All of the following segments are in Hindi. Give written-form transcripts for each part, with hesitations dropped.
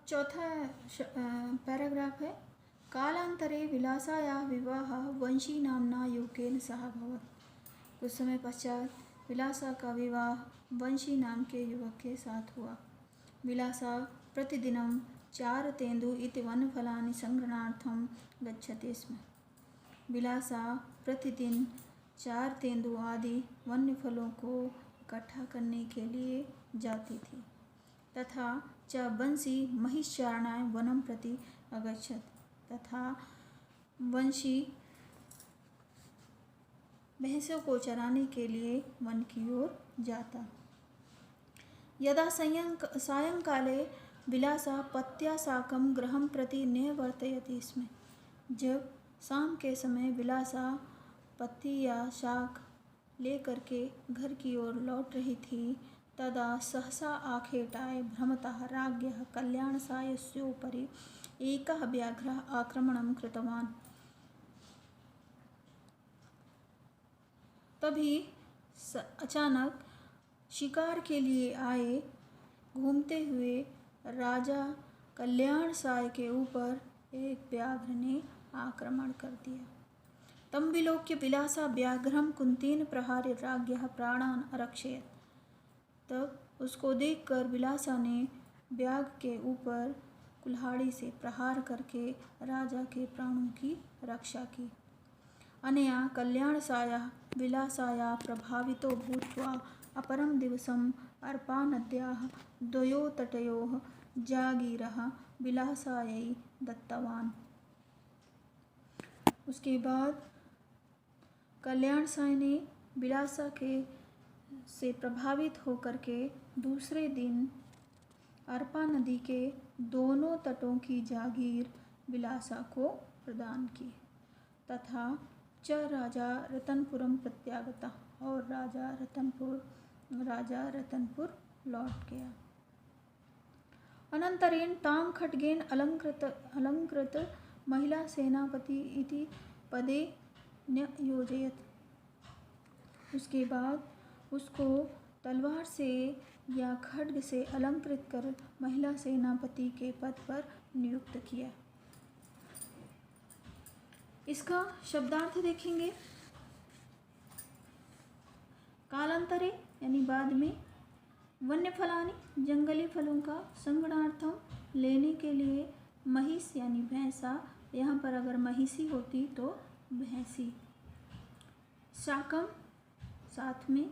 चौथा पैराग्राफ है। कालांतरे विलासायाः विवाहः वंशी नामना युवकेन सह अभवत्। कुछ समय पश्चात विलासा का विवाह वंशी नाम के युवक के साथ हुआ। विलासा प्रतिदिनं 4 तेन्दु इति वनफलानि संग्रहणार्थं गच्छति स्म। विलासा प्रतिदिन 4 तेंदु आदि वन्य फलों को इकट्ठा करने के लिए जाती थी। तथा च वंशी महिषचारणाय वनं प्रति अगच्छत्। तथा वंशी भैंसों को चराने के लिए वन की ओर जाता। यदा सायंकाले विलासा पत्या साकं गृहं प्रति निवर्तयति स्म। जब शाम के समय विलासा पत्ती या शाक लेकर के घर की ओर लौट रही थी, तदा सहसा आखेटाय भ्रमतः राज्ञः कल्याणसायस्योपरि एकः व्याघ्रः आक्रमणं कृतवान्। तभी अचानक शिकार के लिए आए घूमते हुए राजा कल्याणसाय के ऊपर एक व्याघ्र ने आक्रमण कर दिया। तम विलोक्य विलासा व्याघ्रम कुंतीन प्रहार्य राज्ञः प्राणान् अरक्षयत्। तब उसको देखकर विलासा ने व्याघ्र के ऊपर कुल्हाड़ी से प्रहार करके राजा के प्राणों की रक्षा की। अनया कल्याणसायः विलासाया प्रभावितो भूत्वा अपरं दिवसम् अर्पानद्याः द्वयोः तटयोः जागीरः विलासायै दत्तवान्। उसके बाद कल्याणसाय ने विलासा के से प्रभावित होकर के दूसरे दिन अर्पा नदी के दोनों तटों की जागीर विलासा को प्रदान की। तथा च राजा रतनपुरम प्रत्यागता, और राजा रतनपुर लौट गया। अनंतरेण ताम खड्गेन अलंकृत महिला सेनापति इति पदे न्योजयत्। उसके बाद उसको तलवार से या खड्ग से अलंकृत कर महिला सेनापति के पद पर नियुक्त किया। इसका शब्दार्थ देखेंगे। कालांतरे यानी बाद में, वन्य फलानी जंगली फलों का संग्रहणार्थम लेने के लिए, महिष यानी भैंसा, यहाँ पर अगर महिषी होती तो भैंसी, शाकम साथ में,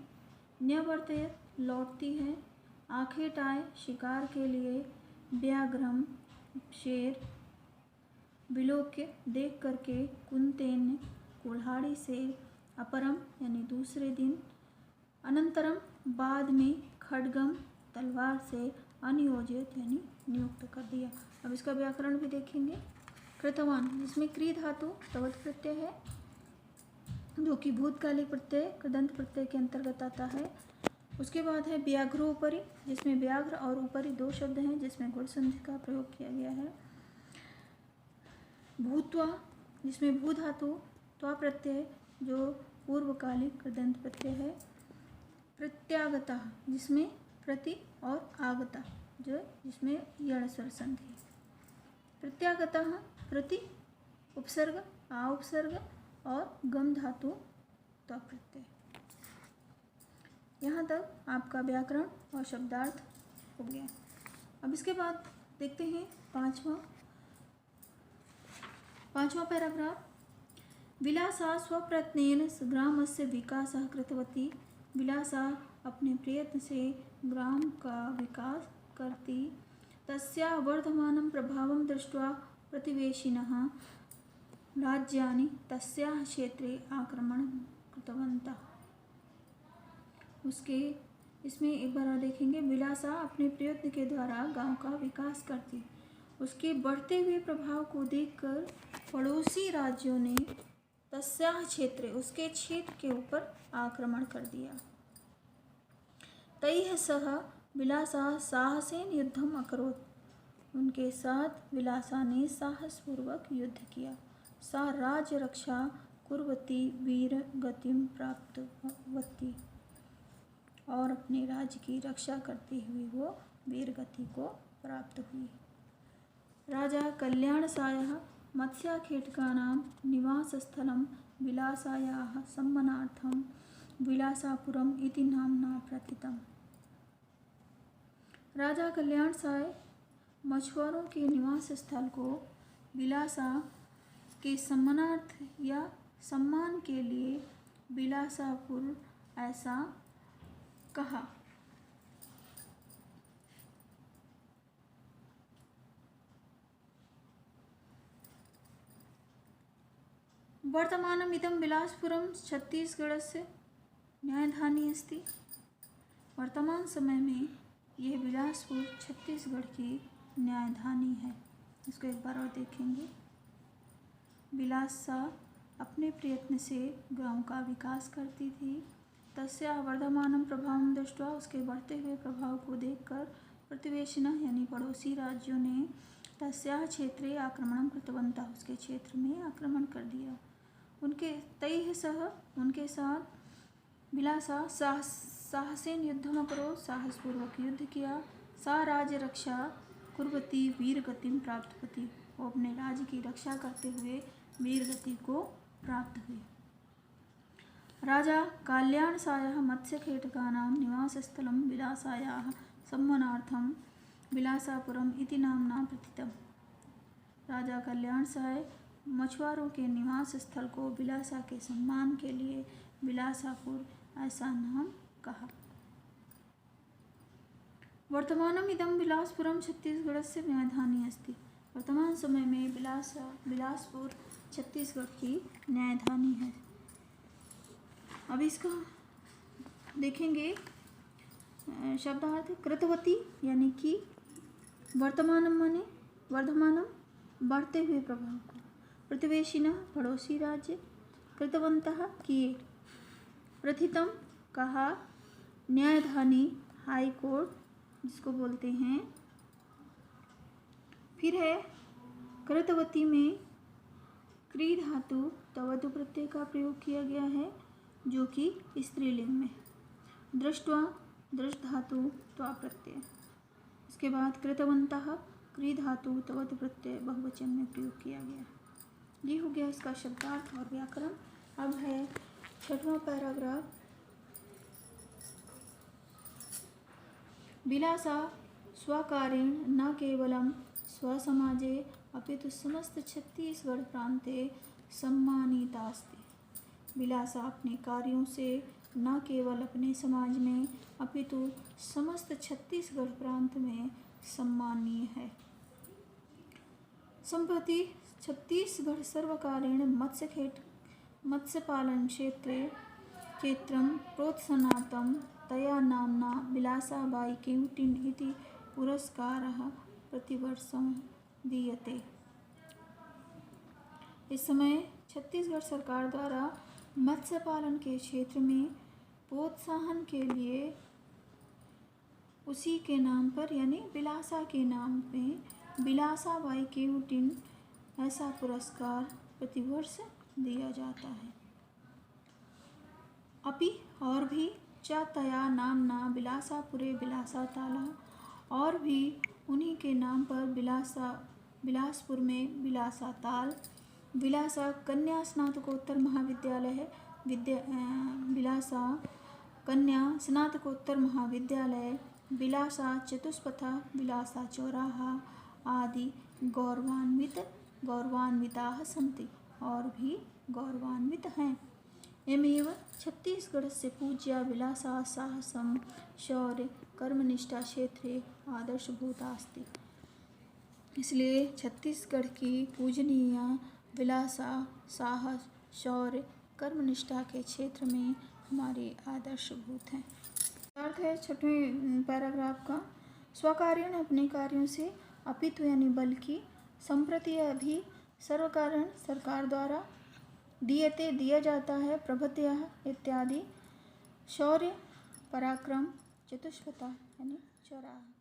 न्यवर्तयत लौटती है, आखेटाय शिकार के लिए, व्याघ्रम शेर, विलोक्य देख करके, कुंतेन कुल्हाड़ी से, अपरम यानी दूसरे दिन, अनंतरम बाद में, खड्गम तलवार से, अनियोजित यानी नियुक्त कर दिया। अब इसका व्याकरण भी देखेंगे। कृतवान जिसमें क्री धातु तवत प्रत्यय है, जो कि भूतकालिक प्रत्यय कृदंत प्रत्यय के अंतर्गत आता है। उसके बाद है व्याघ्रोपरि, जिसमें व्याघ्र और ऊपरी दो शब्द हैं, जिसमें गुण संधि का प्रयोग किया गया है। भूत्वा जिसमें भू धातु त्वा प्रत्यय, जो पूर्वकालिक कृदंत प्रत्यय है। प्रत्यागता जिसमें प्रति और आगता, जो जिसमें यण स्वर संधि। प्रत्यागता प्रति उपसर्ग, आ उपसर्ग और गम धातु त्वा प्रत्यय। यहाँ तक आपका व्याकरण और शब्दार्थ हो गया। अब इसके बाद देखते हैं पांचवा पैराग्राफ। विलासा स्वप्रयत्नेन ग्रामस्य विकासः कृतवती। विलासा अपने प्रयत्न से ग्राम का विकास करती। तस्याः वर्धमानं प्रभावं दृष्ट्वा प्रतिवेशिनः राज्यानि तस्याः क्षेत्रे आक्रमणं कृतवन्तः। उसके इसमें एक बार और देखेंगे। विलासा अपने प्रयत्न के द्वारा गांव का विकास करती। उसके बढ़ते हुए प्रभाव को देखकर पड़ोसी राज्यों ने तस्याः क्षेत्रे, उसके क्षेत्र के ऊपर आक्रमण कर दिया। तैः सह विलासा साहसेन युद्धम अकरोत्। उनके साथ विलासा ने साहसपूर्वक युद्ध किया। सा राज्य रक्षा कुर्वती वीर गतिम प्राप्तवती। और अपने राज्य की रक्षा करते हुए वो वीर गति को प्राप्त हुई। राजा कल्याणसायः मत्स्यखेटकानां निवासस्थलं विलासायाः सम्मानार्थं विलासापुरम् इति नाम्ना प्रथितम्। राजा कल्याणसाय मछुआरों के निवास स्थल को विलासा के सम्मानार्थ या सम्मान के लिए विलासापुर ऐसा कहा। वर्तमानम् इदं बिलासपुरम छत्तीसगढ़स्य न्यायधानी अस्ति। वर्तमान समय में यह बिलासपुर छत्तीसगढ़ की न्यायधानी है। इसको एक बार और देखेंगे। बिलासा अपने प्रयत्न से गांव का विकास करती थी। तस्याः वर्धमानं प्रभावं दृष्ट्वा उसके बढ़ते हुए प्रभाव को देखकर प्रतिवेशिनः यानी पड़ोसी राज्यों ने तस्याः क्षेत्रे आक्रमणं कृतवन्तः उसके क्षेत्र में आक्रमण कर दिया। तैः सह उनके साथ विलासा साहसेन युद्धम करो साहसपूर्वक युद्ध किया। सा राज्य रक्षा कुर्वती वीर गतिम प्राप्तवती वो अपने राज्य की रक्षा करते हुए वीर गति को प्राप्त हुई। राजा कल्याणसायः मत्स्यखेटकानां निवासस्थलं विलासायाः सम्मानार्थं विलासापुरम इति नाम्ना प्रथितम्। राजा कल्याणसाय मछुआरों के निवास स्थल को विलासा के सम्मान के लिए विलासापुर ऐसा नाम कहा। वर्तमानम् इदं बिलासपुरम छत्तीसगढ़स्य न्यायधानी अस्ति। वर्तमान समय में बिलासपुर छत्तीसगढ़ की न्यायधानी है। अब इसका देखेंगे शब्दार्थ। कृतवती यानी कि वर्तमानम माने वर्धमानम बढ़ते हुए प्रभाव को। प्रतिवेशिनः पड़ोसी राज्य। कृतवन्तः किए। प्रथितम कहा। न्यायधानी हाई कोर्ट जिसको बोलते हैं। फिर है कृतवती में क्री धातु तवतु प्रत्यय का प्रयोग किया गया है जो कि स्त्रीलिंग में। दृष्ट्वा दृष्ट धातु त्वा प्रत्यय। इसके बाद कृतवन्तः क्री धातु तवतु प्रत्यय बहुवचन में प्रयोग किया गया। ये हो गया इसका शब्दार्थ और व्याकरण। अब है 6वां पैराग्राफ। विलासा स्वकारेण न केवलं स्वसमाजे अपितु समस्त छत्तीसगढ़ प्रान्ते सम्मानितास्ति। विलासा अपने कार्यों से न केवल अपने समाज में अपितु समस्त छत्तीसगढ़ प्रांत में सम्मानीय है। संप्रति छत्तीसगढ़ सर्वकारेण मत्स्यपालन क्षेत्रं प्रोत्साहनार्थं तया नाम्ना विलासाबाई केवटिन इति पुरस्कारः प्रतिवर्षं दीयते। इस समय छत्तीसगढ़ सरकार द्वारा मत्स्य पालन के क्षेत्र में प्रोत्साहन के लिए उसी के नाम पर यानी बिलासा के नाम पे बिलासाबाई केवटिन ऐसा पुरस्कार प्रतिवर्ष दिया जाता है। अपि और भी च तया नामना बिलासापुरे बिलासा ताला और भी उन्हीं के नाम पर बिलासपुर में बिलासा ताल। बिलासा कन्या स्नातकोत्तर महाविद्यालय है। बिलासा कन्या स्नातकोत्तर महाविद्यालय, बिलासा चतुष्पथा, बिलासा चौराहा आदि गौरवान्विताः सन्ति और भी गौरवान्वित हैं। एमेव छत्तीसगढ़स्य पूज्या विलासा साहसं शौर्य कर्मनिष्ठा क्षेत्रे आदर्शभूता अस्ति। इसलिए छत्तीसगढ़ की पूजनीय विलासा साहस शौर्य कर्मनिष्ठा के क्षेत्र में हमारे आदर्शभूत हैं। अर्थ है 6वें पैराग्राफ का। स्वकार्यण अपने कार्यों से, अपितु यानी बल्कि, संप्रति अभी, सर्वकारण सरकार द्वारा, दीयते दिया जाता है, प्रभृतयः इत्यादि, शौर्य पराक्रम, चतुष्पथा यानी चौराहा।